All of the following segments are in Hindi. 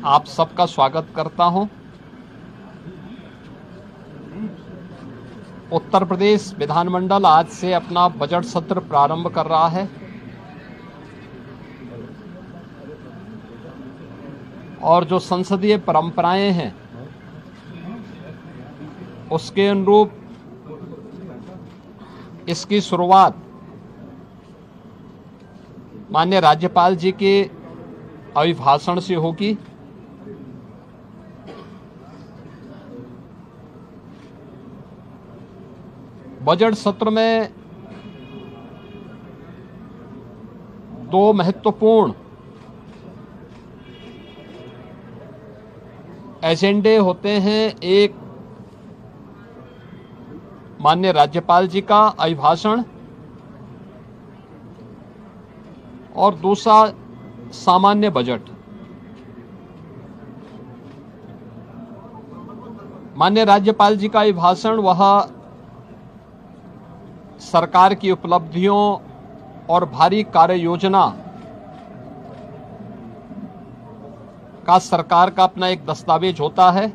आप सबका स्वागत करता हूं। उत्तर प्रदेश विधानमंडल आज से अपना बजट सत्र प्रारंभ कर रहा है और जो संसदीय परंपराएं हैं उसके अनुरूप इसकी शुरुआत माननीय राज्यपाल जी के अभिभाषण से होगी। बजट सत्र में दो महत्वपूर्ण एजेंडे होते हैं। एक माननीय राज्यपाल जी का अभिभाषण और दूसरा सामान्य बजट। माननीय राज्यपाल जी का अभिभाषण वह सरकार की उपलब्धियों और भारी कार्य योजना का सरकार का अपना एक दस्तावेज होता है,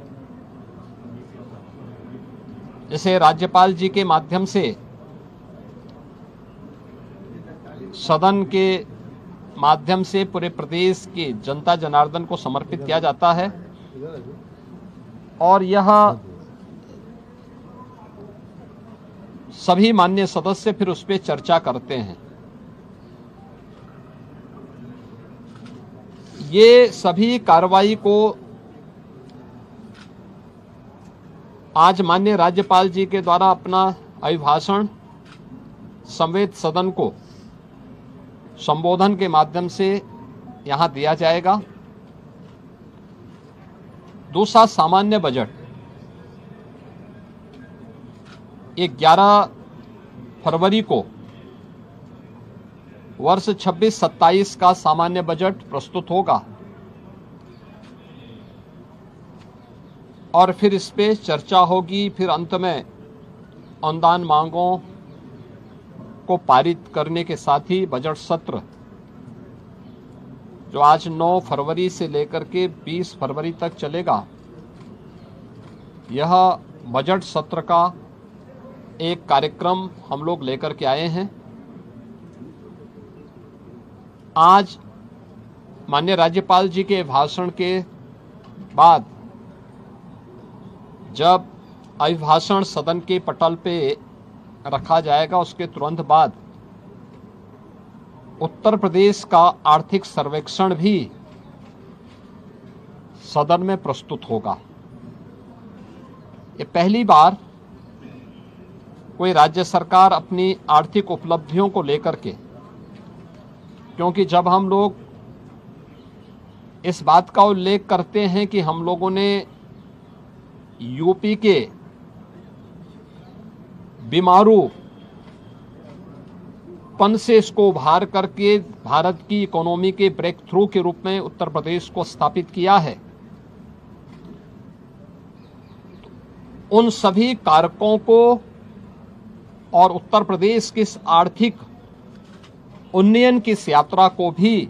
जिसे राज्यपाल जी के माध्यम से सदन के माध्यम से पूरे प्रदेश की जनता जनार्दन को समर्पित किया जाता है और यह सभी माननीय सदस्य फिर उस पर चर्चा करते हैं। ये सभी कार्रवाई को आज माननीय राज्यपाल जी के द्वारा अपना अभिभाषण समेत सदन को संबोधन के माध्यम से यहां दिया जाएगा। दूसरा सामान्य बजट 11 फरवरी को वर्ष 26-27 का सामान्य बजट प्रस्तुत होगा और फिर इस पे चर्चा होगी। फिर अंत में अनुदान मांगों को पारित करने के साथ ही बजट सत्र जो आज 9 फरवरी से लेकर के 20 फरवरी तक चलेगा, यह बजट सत्र का एक कार्यक्रम हम लोग लेकर के आए हैं। आज माननीय राज्यपाल जी के भाषण के बाद जब अभिभाषण सदन के पटल पे रखा जाएगा, उसके तुरंत बाद उत्तर प्रदेश का आर्थिक सर्वेक्षण भी सदन में प्रस्तुत होगा। ये पहली बार कोई राज्य सरकार अपनी आर्थिक उपलब्धियों को लेकर के, क्योंकि जब हम लोग इस बात का उल्लेख करते हैं कि हम लोगों ने यूपी के बीमारू पन से इसको उभार करके भारत की इकोनॉमी के ब्रेक थ्रू के रूप में उत्तर प्रदेश को स्थापित किया है, उन सभी कारकों को और उत्तर प्रदेश की इस आर्थिक उन्नयन की इस यात्रा को भी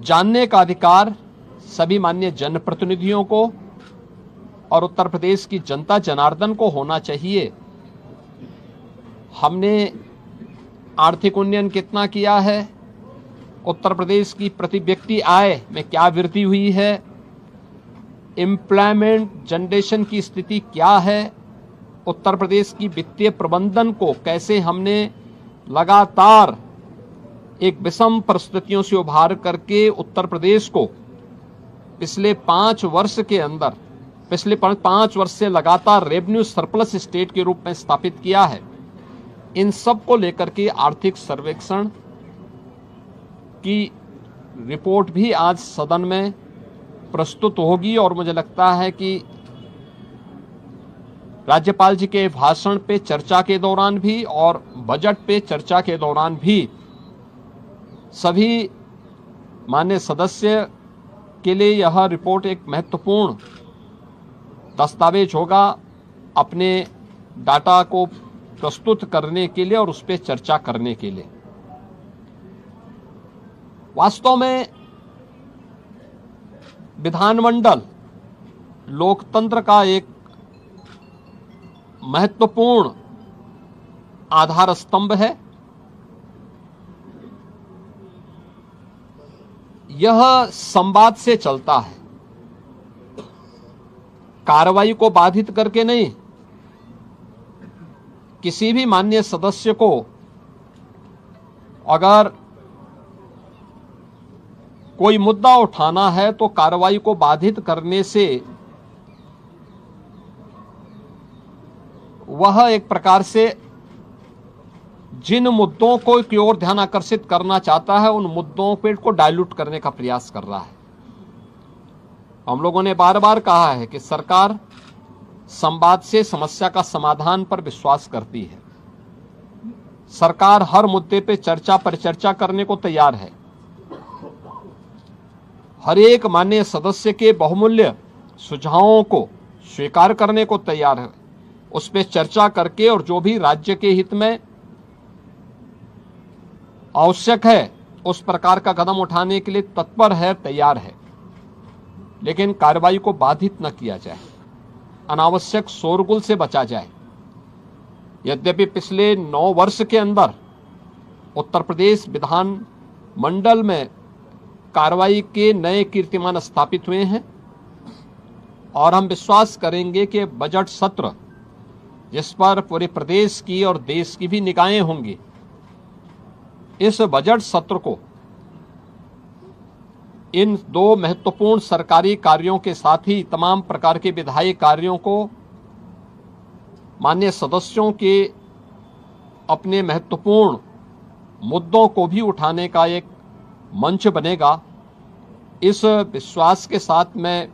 जानने का अधिकार सभी माननीय जनप्रतिनिधियों को और उत्तर प्रदेश की जनता जनार्दन को होना चाहिए। हमने आर्थिक उन्नयन कितना किया है, उत्तर प्रदेश की प्रति व्यक्ति आय में क्या वृद्धि हुई है, एम्प्लॉयमेंट जनरेशन की स्थिति क्या है, उत्तर प्रदेश की वित्तीय प्रबंधन को कैसे हमने लगातार एक विषम परिस्थितियों से उभार करके उत्तर प्रदेश को पिछले 5 वर्ष के अंदर, पिछले 5 वर्ष से लगातार रेवेन्यू सरप्लस स्टेट के रूप में स्थापित किया है। इन सब को लेकर के आर्थिक सर्वेक्षण की रिपोर्ट भी आज सदन में प्रस्तुत होगी और मुझे लगता है कि राज्यपाल जी के भाषण पे चर्चा के दौरान भी और बजट पे चर्चा के दौरान भी सभी माननीय सदस्य के लिए यह रिपोर्ट एक महत्वपूर्ण दस्तावेज होगा अपने डाटा को प्रस्तुत करने के लिए और उस पर चर्चा करने के लिए। वास्तव में विधानमंडल लोकतंत्र का एक महत्वपूर्ण आधार स्तंभ है। यह संवाद से चलता है, कार्रवाई को बाधित करके नहीं। किसी भी माननीय सदस्य को अगर कोई मुद्दा उठाना है तो कार्रवाई को बाधित करने से वह एक प्रकार से जिन मुद्दों को की ओर ध्यान आकर्षित करना चाहता है उन मुद्दों पे को डाइल्यूट करने का प्रयास कर रहा है। हम लोगों ने बार बार कहा है कि सरकार संवाद से समस्या का समाधान पर विश्वास करती है। सरकार हर मुद्दे पे चर्चा परिचर्चा करने को तैयार है। हर एक माननीय सदस्य के बहुमूल्य सुझावों को स्वीकार करने को तैयार है, उस पर चर्चा करके और जो भी राज्य के हित में आवश्यक है उस प्रकार का कदम उठाने के लिए तत्पर है, तैयार है। लेकिन कार्रवाई को बाधित न किया जाए, अनावश्यक शोरगुल से बचा जाए। यद्यपि पिछले 9 वर्ष के अंदर उत्तर प्रदेश विधान मंडल में कार्रवाई के नए कीर्तिमान स्थापित हुए हैं और हम विश्वास करेंगे कि बजट सत्र जिस पर पूरे प्रदेश की और देश की भी निगाहें होंगी, इस बजट सत्र को इन 2 महत्वपूर्ण सरकारी कार्यों के साथ ही तमाम प्रकार के विधायी कार्यों को माननीय सदस्यों के अपने महत्वपूर्ण मुद्दों को भी उठाने का एक मंच बनेगा। इस विश्वास के साथ मैं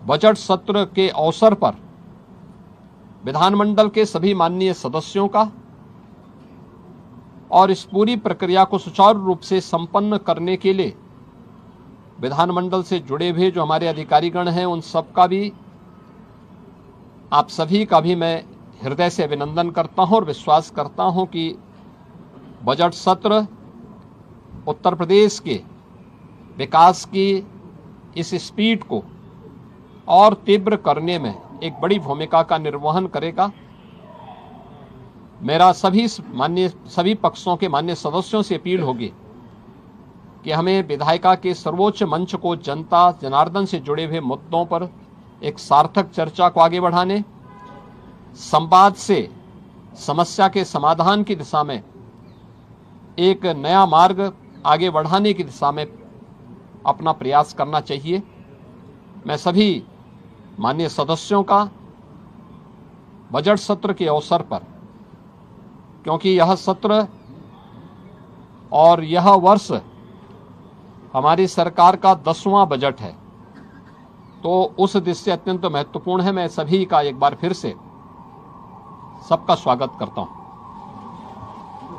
बजट सत्र के अवसर पर विधानमंडल के सभी माननीय सदस्यों का और इस पूरी प्रक्रिया को सुचारू रूप से संपन्न करने के लिए विधानमंडल से जुड़े हुए जो हमारे अधिकारीगण हैं उन सबका भी, आप सभी का भी मैं हृदय से अभिनंदन करता हूं और विश्वास करता हूं कि बजट सत्र उत्तर प्रदेश के विकास की इस स्पीड को और तीव्र करने में एक बड़ी भूमिका का निर्वहन करेगा। मेरा सभी पक्षों के माननीय सदस्यों से अपील होगी कि हमें विधायिका के सर्वोच्च मंच को जनता जनार्दन से जुड़े हुए मुद्दों पर एक सार्थक चर्चा को आगे बढ़ाने, संवाद से समस्या के समाधान की दिशा में एक नया मार्ग आगे बढ़ाने की दिशा में अपना प्रयास करना चाहिए। मैं सभी माननीय सदस्यों का बजट सत्र के अवसर पर, क्योंकि यह सत्र और यह वर्ष हमारी सरकार का 10वां बजट है, तो उस दृष्टि से अत्यंत महत्वपूर्ण है। मैं सभी का एक बार फिर से सबका स्वागत करता हूं।